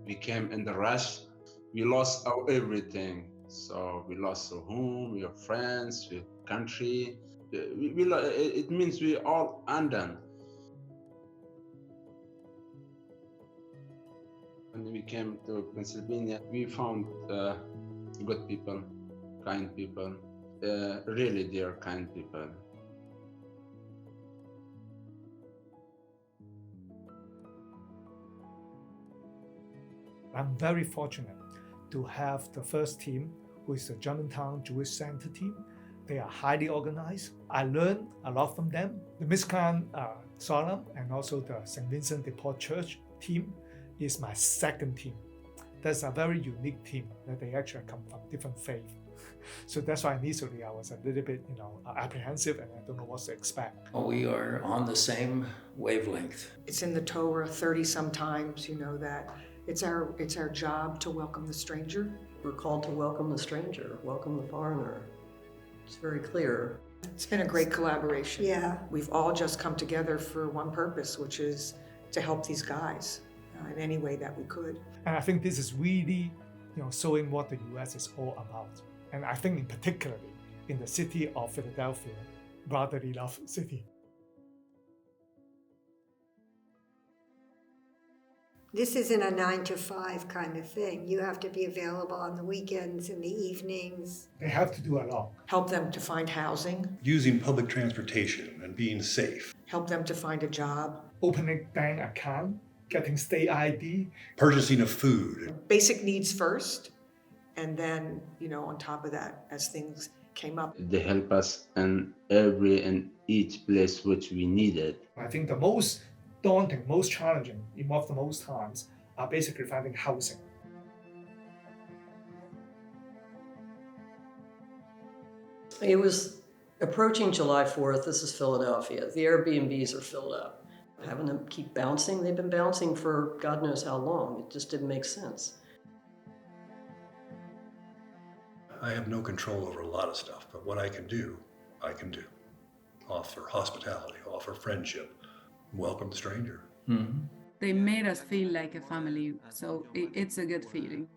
We came in the rush. We lost our everything. So we lost our home, your friends, your country. It means we all undone. When we came to Pennsylvania, we found good people, kind people, really dear, kind people. I'm very fortunate to have the first team, who is the Germantown Jewish Center team. They are highly organized. I learned a lot from them. The Mishkan Shalom and also the St. Vincent de Paul Church team is my second team. That's a very unique team that they actually come from different faiths. So that's why initially I was a little bit, apprehensive and I don't know what to expect. We are on the same wavelength. It's in the Torah 30 sometimes, that it's our job to welcome the stranger. We're called to welcome the stranger, welcome the foreigner. It's very clear. It's been a great collaboration. Yeah. We've all just come together for one purpose, which is to help these guys in any way that we could. And I think this is really, showing what the U.S. is all about. And I think in particularly in the city of Philadelphia, brotherly love city. This isn't a 9 to 5 kind of thing. You have to be available on the weekends and the evenings. They have to do a lot. Help them to find housing. Using public transportation and being safe. Help them to find a job. Opening bank account, getting state ID. Purchasing of food. Basic needs first, and then, on top of that, as things came up. They help us in every and each place which we needed. I think the most daunting, most challenging, involved the most times, are basically finding housing. It was approaching July 4th. This is Philadelphia. The Airbnbs are filled up. Having them keep bouncing, they've been bouncing for God knows how long. It just didn't make sense. I have no control over a lot of stuff, but what I can do, I can do. Offer hospitality, offer friendship, welcome the stranger. Mm-hmm. They made us feel like a family, so it's a good feeling.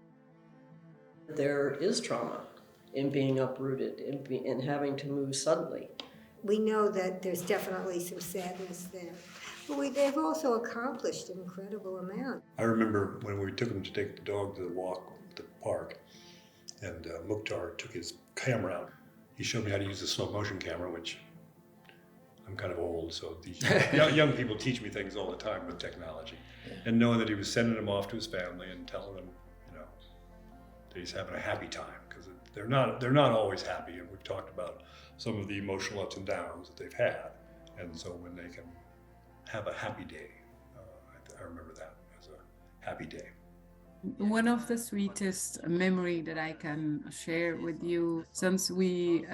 There is trauma in being uprooted, in having to move suddenly. We know that there's definitely some sadness there. But they've also accomplished an incredible amount. I remember when we took them to take the dog to the walk at the park, and Mukhtar took his camera out. He showed me how to use the slow motion camera, which I'm kind of old, so these young people teach me things all the time with technology. And knowing that he was sending them off to his family and telling them, that he's having a happy time, because they're not always happy, and we've talked about some of the emotional ups and downs that they've had. And so when they can have a happy day, I remember that as a happy day. One of the sweetest memory that I can share with you, since we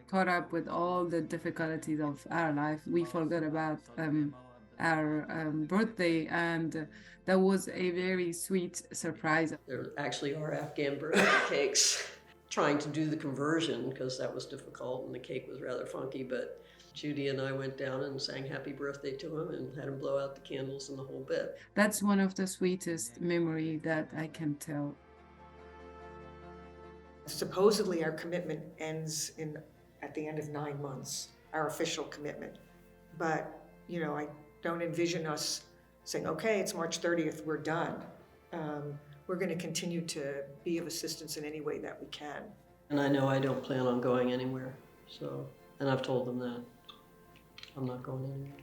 caught up with all the difficulties of our life, we forgot about our birthday, and that was a very sweet surprise. There actually are Afghan birthday cakes. Trying to do the conversion, because that was difficult and the cake was rather funky, but Judy and I went down and sang happy birthday to him and had him blow out the candles and the whole bit. That's one of the sweetest memory that I can tell. Supposedly our commitment ends at the end of 9 months, our official commitment. But, I don't envision us saying, okay, it's March 30th, we're done. We're going to continue to be of assistance in any way that we can. And I know I don't plan on going anywhere, and I've told them that. I'm not going anywhere.